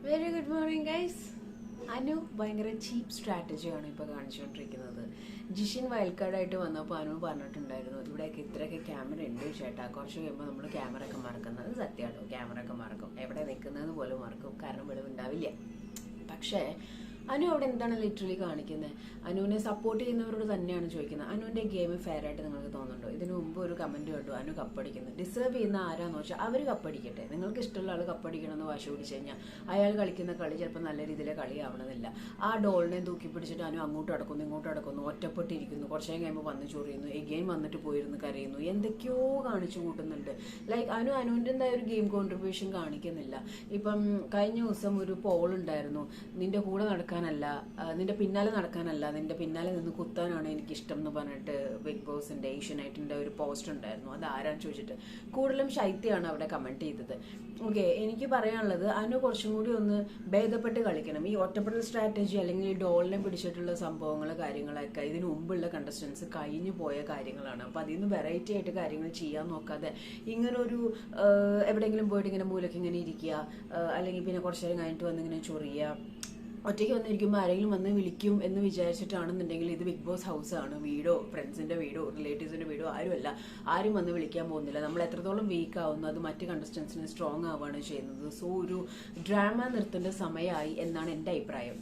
Very good morning guys. Anu ഭയങ്കര ചീപ്പ് സ്ട്രാറ്റജിയാണ് ഇപ്പോൾ കാണിച്ചുകൊണ്ടിരിക്കുന്നത്. ജിഷിൻ വയൽക്കാടായിട്ട് വന്നപ്പോൾ അനു പറഞ്ഞിട്ടുണ്ടായിരുന്നു ഇവിടെയൊക്കെ ഇത്രയൊക്കെ ക്യാമറ ഉണ്ട് ചേട്ടാ, കുറച്ച് കഴിയുമ്പോൾ നമ്മൾ ക്യാമറ ഒക്കെ മറക്കുന്നത് സത്യമാട്ടോ. ക്യാമറ ഒക്കെ മറക്കും, എവിടെ നിൽക്കുന്നത് പോലും മറക്കും, കാരണം വെളിവുണ്ടാവില്ല. പക്ഷേ അനു അവിടെ എന്താണ് ലിറ്ററലി കാണിക്കുന്നത്? അനുവിനെ സപ്പോർട്ട് ചെയ്യുന്നവരോട് തന്നെയാണ് ചോദിക്കുന്നത്, അനുവിന്റെ ഗെയിം ഫെയർ ആയിട്ട് നിങ്ങൾക്ക് തോന്നുന്നുണ്ടോ? ഇതിനു മുമ്പ് ഒരു കമന്റ് കണ്ടു, അനു കപ്പടിക്കുന്നു. ഡിസേർവ് ചെയ്യുന്ന ആരാന്ന് വെച്ചാൽ അവർ കപ്പടിക്കട്ടെ. നിങ്ങൾക്ക് ഇഷ്ടമുള്ള ആൾ കപ്പടിക്കണം എന്ന് വാശി പിടിച്ചു കഴിഞ്ഞാൽ അയാൾ കളിക്കുന്ന കളി ചിലപ്പോൾ നല്ല രീതിയിലെ കളിയാവണമെന്നില്ല. ആ ഡോളിനെ തൂക്കി പിടിച്ചിട്ട് അനു അങ്ങോട്ട് അടക്കുന്നു ഇങ്ങോട്ട് അടക്കുന്നു, ഒറ്റപ്പെട്ടിരിക്കുന്നു, കുറച്ചു കഴിയുമ്പോൾ വന്ന് ചൊറിയുന്നു, ഈ ഗെയിം വന്നിട്ട് പോയിരുന്നു കരയുന്നു, എന്തൊക്കെയോ കാണിച്ചു കൂട്ടുന്നുണ്ട്. ലൈക്ക് അനുവിൻ്റെതായ ഒരു ഗെയിം കോൺട്രിബ്യൂഷൻ കാണിക്കുന്നില്ല. ഇപ്പം കഴിഞ്ഞ ദിവസം ഒരു പോൾ ഉണ്ടായിരുന്നു, നിന്റെ കൂടെ നടക്കാനല്ല, നിന്റെ പിന്നാലെ നടക്കാനല്ല, നിന്റെ പിന്നാലെ നിന്ന് കുത്താനാണ് എനിക്കിഷ്ടം എന്ന് പറഞ്ഞിട്ട് ബിഗ് ബോസിന്റെ ഏഷ്യനൈറ്റിന്റെ ഒരു പോസ്റ്റ് ഉണ്ടായിരുന്നു. അത് ആരാന്ന് ചോദിച്ചിട്ട് കൂടുതലും ശൈത്യമാണ് അവിടെ കമന്റ് ചെയ്തത്. ഓക്കെ, എനിക്ക് പറയാനുള്ളത് അനു കുറച്ചും കൂടി ഒന്ന് ഭേദപ്പെട്ട് കളിക്കണം. ഈ ഒറ്റപ്പെടൽ സ്ട്രാറ്റജി അല്ലെങ്കിൽ ഈ ഡോളിനെ പിടിച്ചിട്ടുള്ള സംഭവങ്ങൾ കാര്യങ്ങളൊക്കെ ഇതിനു മുമ്പുള്ള കണ്ടസ്റ്റൻസ് കഴിഞ്ഞു പോയ കാര്യങ്ങളാണ്. അപ്പൊ അതിൽ നിന്ന് വെറൈറ്റി ആയിട്ട് കാര്യങ്ങൾ ചെയ്യാൻ നോക്കാതെ ഇങ്ങനെ ഒരു എവിടെയെങ്കിലും പോയിട്ട് ഇങ്ങനെ മൂലക്ക് ഇങ്ങനെ ഇരിക്കുക, അല്ലെങ്കിൽ പിന്നെ കുറച്ചു നേരം കഴിഞ്ഞിട്ട് വന്ന് ഇങ്ങനെ ചൊറിയുക, ഒറ്റയ്ക്ക് വന്നിരിക്കുമ്പോൾ ആരെങ്കിലും വന്ന് വിളിക്കും എന്ന് വിചാരിച്ചിട്ടാണെന്നുണ്ടെങ്കിൽ ഇത് ബിഗ് ബോസ് ഹൗസ് ആണ്. വീടോ ഫ്രണ്ട്സിന്റെ വീടോ റിലേറ്റീവ്സിന്റെ വീടോ ആരുമല്ല. ആരും വന്ന് വിളിക്കാൻ പോകുന്നില്ല. നമ്മൾ എത്രത്തോളം വീക്ക് ആവുന്നു അത് മറ്റ് കണ്ടസ്റ്റൻസിന് സ്ട്രോങ് ആവുകയാണ് ചെയ്യുന്നത്. സോ ഒരു ഡ്രാമ നിർത്തേണ്ട സമയമായി എന്നാണ് എൻ്റെ അഭിപ്രായം.